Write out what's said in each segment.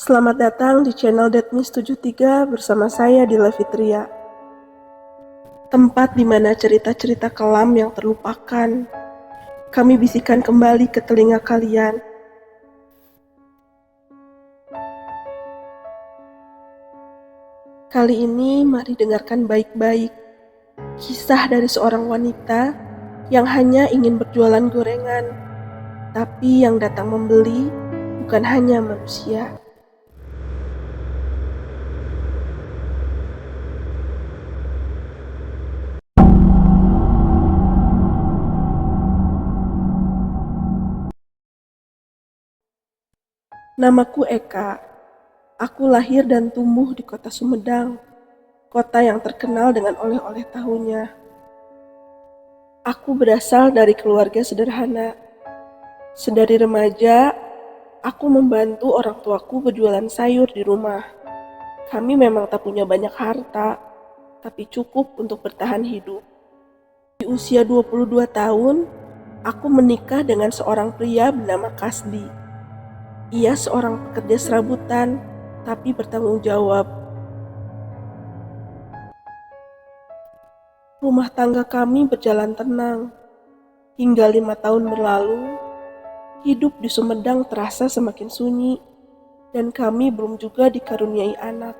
Selamat datang di channel Deadmis73 bersama saya Dila Fitria. Tempat di mana cerita-cerita kelam yang terlupakan kami bisikan kembali ke telinga kalian. Kali ini mari dengarkan baik-baik kisah dari seorang wanita yang hanya ingin berjualan gorengan, tapi yang datang membeli bukan hanya manusia. Namaku Eka. Aku lahir dan tumbuh di kota Sumedang, kota yang terkenal dengan oleh-oleh tahunya. Aku berasal dari keluarga sederhana. Sedari remaja, aku membantu orang tuaku berjualan sayur di rumah. Kami memang tak punya banyak harta, tapi cukup untuk bertahan hidup. Di usia 22 tahun, aku menikah dengan seorang pria bernama Kasdi. Ia seorang pekerja serabutan, tapi bertanggung jawab. Rumah tangga kami berjalan tenang. Hingga 5 tahun berlalu, hidup di Sumedang terasa semakin sunyi, dan kami belum juga dikaruniai anak.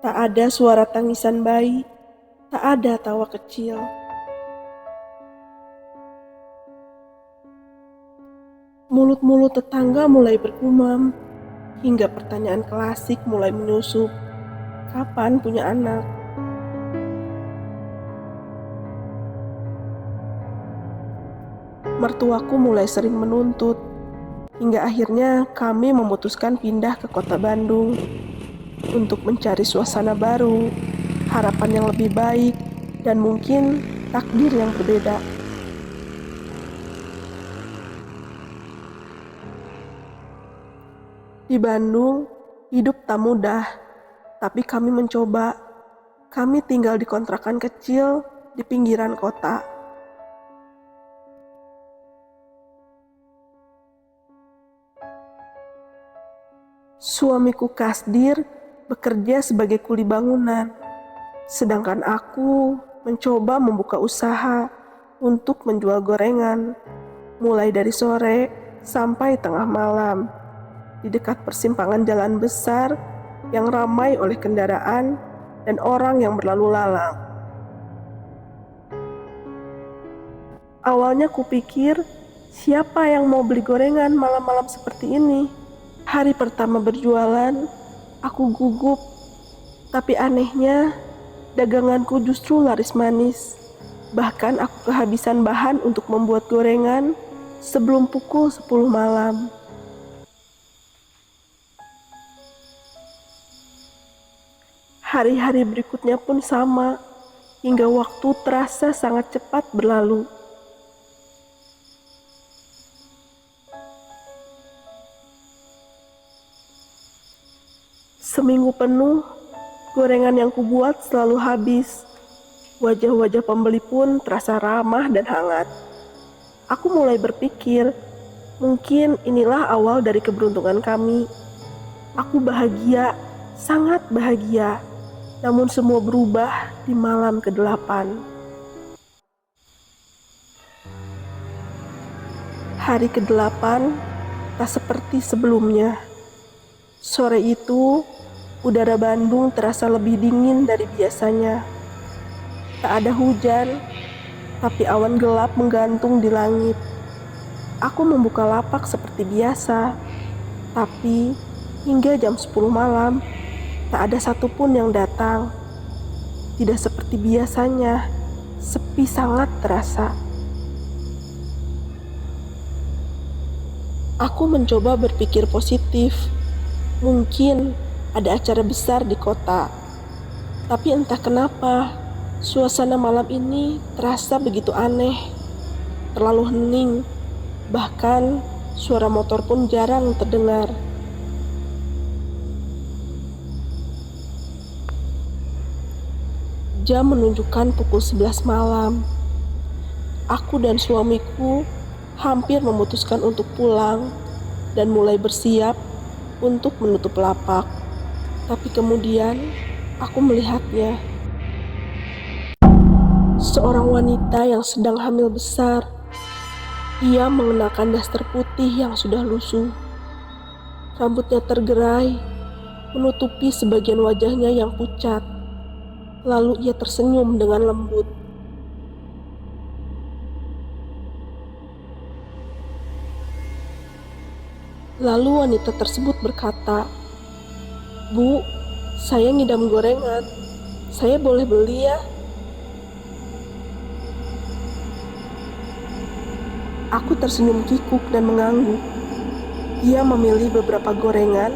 Tak ada suara tangisan bayi, tak ada tawa kecil. Mulut-mulut tetangga mulai bergumam, hingga pertanyaan klasik mulai menyusup. Kapan punya anak? Mertuaku mulai sering menuntut, hingga akhirnya kami memutuskan pindah ke kota Bandung untuk mencari suasana baru, harapan yang lebih baik, dan mungkin takdir yang berbeda. Di Bandung, hidup tak mudah, tapi kami mencoba. Kami tinggal di kontrakan kecil di pinggiran kota. Suamiku Kasdir bekerja sebagai kuli bangunan, sedangkan aku mencoba membuka usaha untuk menjual gorengan, mulai dari sore sampai tengah malam, di dekat persimpangan jalan besar yang ramai oleh kendaraan dan orang yang berlalu lalang. Awalnya kupikir, siapa yang mau beli gorengan malam-malam seperti ini? Hari pertama berjualan, aku gugup. Tapi anehnya, daganganku justru laris manis. Bahkan aku kehabisan bahan untuk membuat gorengan sebelum pukul 10 malam. Hari-hari berikutnya pun sama, hingga waktu terasa sangat cepat berlalu. Seminggu penuh, gorengan yang kubuat selalu habis. Wajah-wajah pembeli pun terasa ramah dan hangat. Aku mulai berpikir, mungkin inilah awal dari keberuntungan kami. Aku bahagia, sangat bahagia. Namun semua berubah di malam ke-8. Hari ke-8 tak seperti sebelumnya. Sore itu, udara Bandung terasa lebih dingin dari biasanya. Tak ada hujan, tapi awan gelap menggantung di langit. Aku membuka lapak seperti biasa, tapi hingga jam 10 malam, tak ada satupun yang datang. Tidak seperti biasanya, sepi sangat terasa. Aku mencoba berpikir positif. Mungkin ada acara besar di kota. Tapi entah kenapa, suasana malam ini terasa begitu aneh. Terlalu hening, bahkan suara motor pun jarang terdengar. Jam menunjukkan pukul 11 malam. Aku dan suamiku hampir memutuskan untuk pulang dan mulai bersiap untuk menutup lapak. Tapi kemudian aku melihatnya. Seorang wanita yang sedang hamil besar. Ia mengenakan daster putih yang sudah lusuh. Rambutnya tergerai, menutupi sebagian wajahnya yang pucat. Lalu ia tersenyum dengan lembut. Lalu wanita tersebut berkata, "Bu, saya ngidam gorengan. Saya boleh beli ya?" Aku tersenyum kikuk dan mengangguk. Ia memilih beberapa gorengan,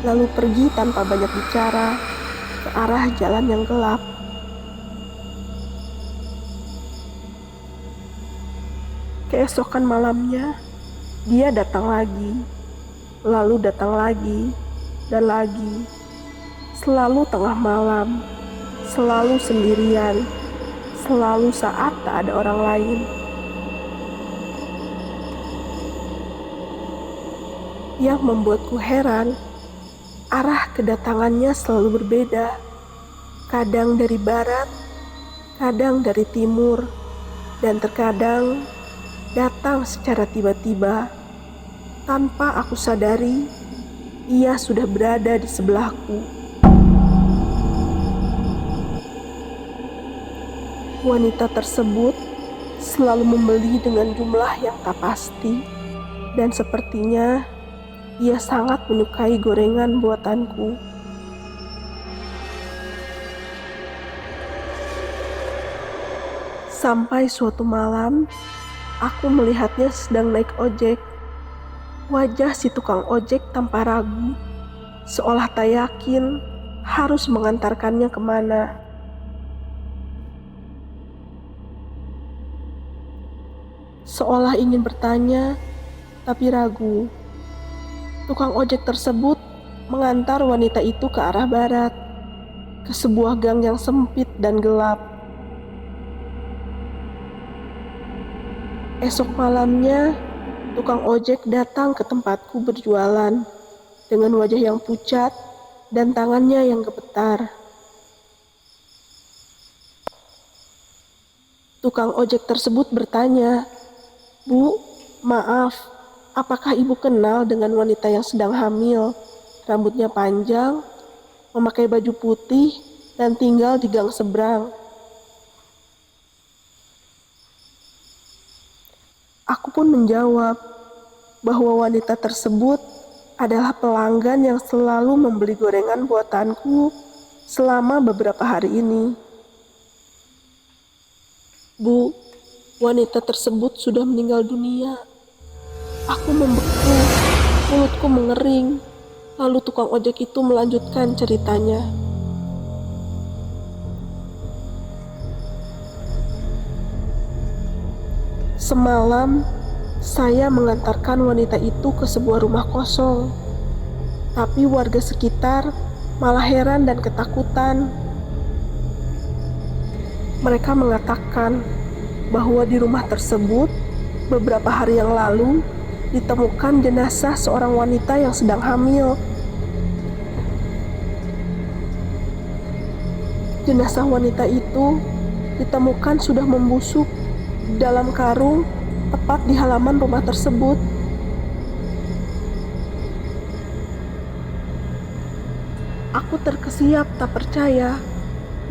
lalu pergi tanpa banyak bicara ke arah jalan yang gelap. Keesokan malamnya, dia datang lagi, lalu datang lagi, dan lagi. Selalu tengah malam, selalu sendirian, selalu saat tak ada orang lain. Yang membuatku heran, arah kedatangannya selalu berbeda. Kadang dari barat, kadang dari timur, dan terkadang datang secara tiba-tiba. Tanpa aku sadari, ia sudah berada di sebelahku. Wanita tersebut selalu membeli dengan jumlah yang tak pasti, dan sepertinya ia sangat menyukai gorengan buatanku. Sampai suatu malam, aku melihatnya sedang naik ojek. Wajah si tukang ojek tanpa ragu, seolah tak yakin harus mengantarkannya kemana. Seolah ingin bertanya, tapi ragu. Tukang ojek tersebut mengantar wanita itu ke arah barat, ke sebuah gang yang sempit dan gelap. Esok malamnya, tukang ojek datang ke tempatku berjualan dengan wajah yang pucat dan tangannya yang gemetar. Tukang ojek tersebut bertanya, "Bu, maaf. Apakah ibu kenal dengan wanita yang sedang hamil, rambutnya panjang, memakai baju putih, dan tinggal di gang seberang?" Aku pun menjawab bahwa wanita tersebut adalah pelanggan yang selalu membeli gorengan buatanku selama beberapa hari ini. "Bu, wanita tersebut sudah meninggal dunia." Aku membeku, mulutku mengering. Lalu tukang ojek itu melanjutkan ceritanya. "Semalam, saya mengantarkan wanita itu ke sebuah rumah kosong. Tapi warga sekitar malah heran dan ketakutan. Mereka mengatakan bahwa di rumah tersebut beberapa hari yang lalu ditemukan jenazah seorang wanita yang sedang hamil. Jenazah wanita itu ditemukan sudah membusuk dalam karung tepat di halaman rumah tersebut. Aku terkesiap tak percaya,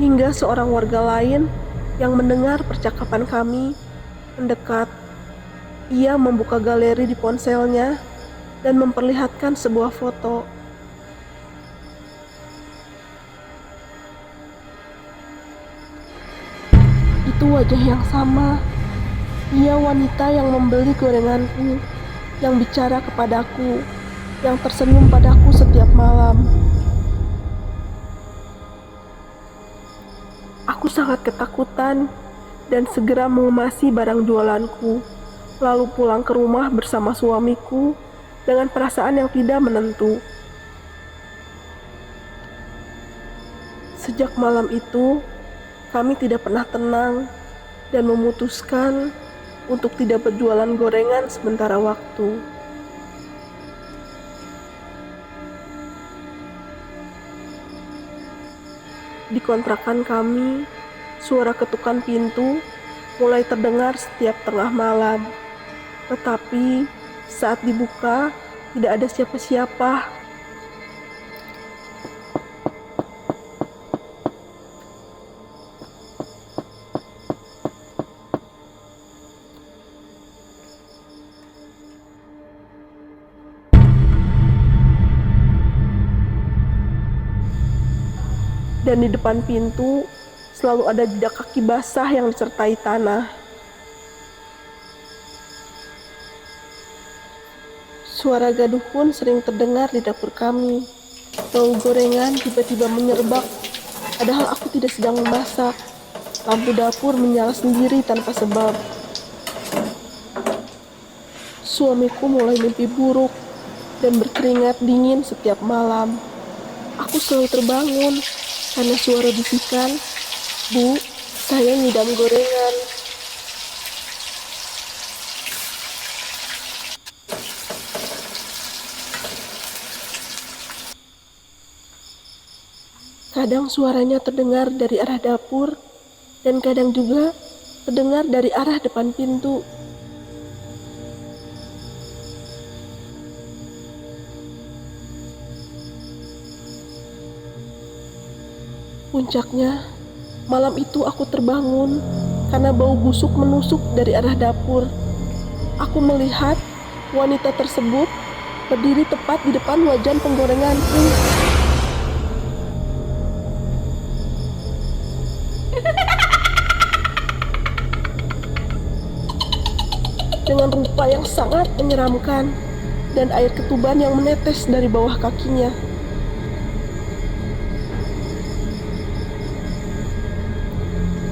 hingga seorang warga lain yang mendengar percakapan kami mendekat. Ia membuka galeri di ponselnya dan memperlihatkan sebuah foto. Itu wajah yang sama. Ia wanita yang membeli gorenganku, yang bicara kepadaku, yang tersenyum padaku setiap malam. Aku sangat ketakutan dan segera mengemasi barang jualanku, lalu pulang ke rumah bersama suamiku dengan perasaan yang tidak menentu. Sejak malam itu, kami tidak pernah tenang dan memutuskan untuk tidak berjualan gorengan sementara waktu. Di kontrakan kami, suara ketukan pintu mulai terdengar setiap tengah malam. Tetapi saat dibuka, tidak ada siapa-siapa. Dan di depan pintu selalu ada jejak kaki basah yang disertai tanah. Suara gaduh pun sering terdengar di dapur kami. Bau gorengan tiba-tiba menyerbak, padahal aku tidak sedang memasak. Lampu dapur menyala sendiri tanpa sebab. Suamiku mulai mimpi buruk dan berkeringat dingin setiap malam. Aku selalu terbangun karena suara bisikan, "Bu, saya ngidam gorengan." Kadang suaranya terdengar dari arah dapur, dan kadang juga terdengar dari arah depan pintu. Puncaknya, malam itu aku terbangun karena bau busuk menusuk dari arah dapur. Aku melihat wanita tersebut berdiri tepat di depan wajan penggorenganku. Dengan rupa yang sangat menyeramkan dan air ketuban yang menetes dari bawah kakinya.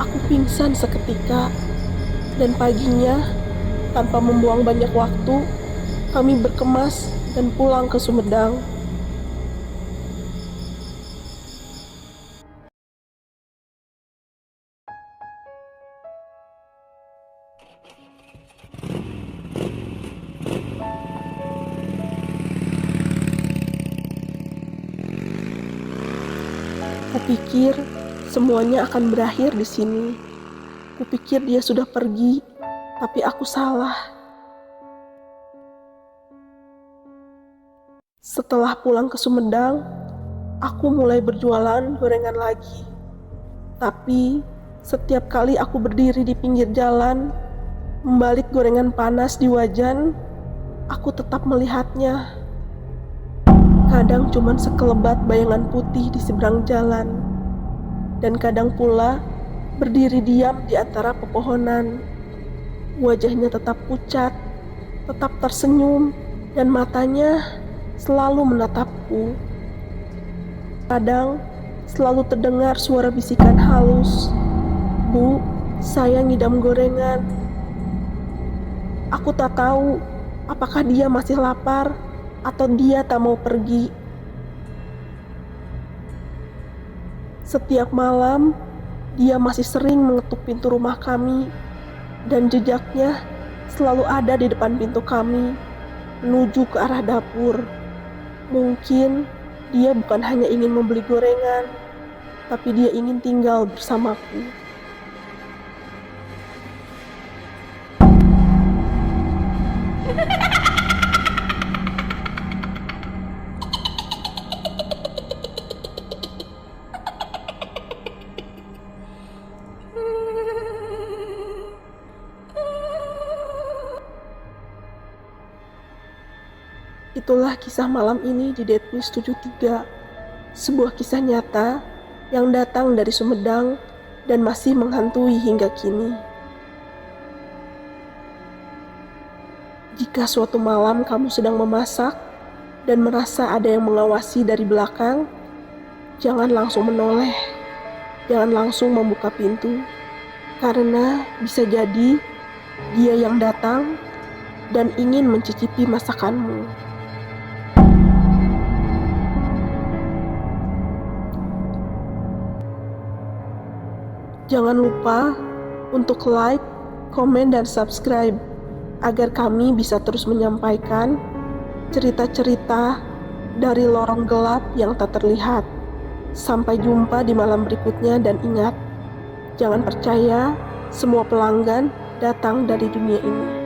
Aku pingsan seketika, dan paginya, tanpa membuang banyak waktu, kami berkemas dan pulang ke Sumedang. Kupikir semuanya akan berakhir di sini. Kupikir dia sudah pergi, tapi aku salah. Setelah pulang ke Sumedang, aku mulai berjualan gorengan lagi. Tapi setiap kali aku berdiri di pinggir jalan, membalik gorengan panas di wajan, aku tetap melihatnya. Kadang cuma sekelebat bayangan putih di seberang jalan, dan kadang pula berdiri diam di antara pepohonan. Wajahnya tetap pucat, tetap tersenyum, dan matanya selalu menatapku. Kadang selalu terdengar suara bisikan halus, "Bu, saya ngidam gorengan." Aku tak tahu apakah dia masih lapar atau dia tak mau pergi. Setiap malam, dia masih sering mengetuk pintu rumah kami, dan jejaknya selalu ada di depan pintu kami, menuju ke arah dapur. Mungkin dia bukan hanya ingin membeli gorengan, tapi dia ingin tinggal bersamaku. Itulah kisah malam ini di Dead News 73, sebuah kisah nyata yang datang dari Sumedang dan masih menghantui hingga kini. Jika suatu malam kamu sedang memasak dan merasa ada yang mengawasi dari belakang, jangan langsung menoleh, jangan langsung membuka pintu, karena bisa jadi dia yang datang dan ingin mencicipi masakanmu. Jangan lupa untuk like, komen, dan subscribe agar kami bisa terus menyampaikan cerita-cerita dari lorong gelap yang tak terlihat. Sampai jumpa di malam berikutnya dan ingat, jangan percaya semua pelanggan datang dari dunia ini.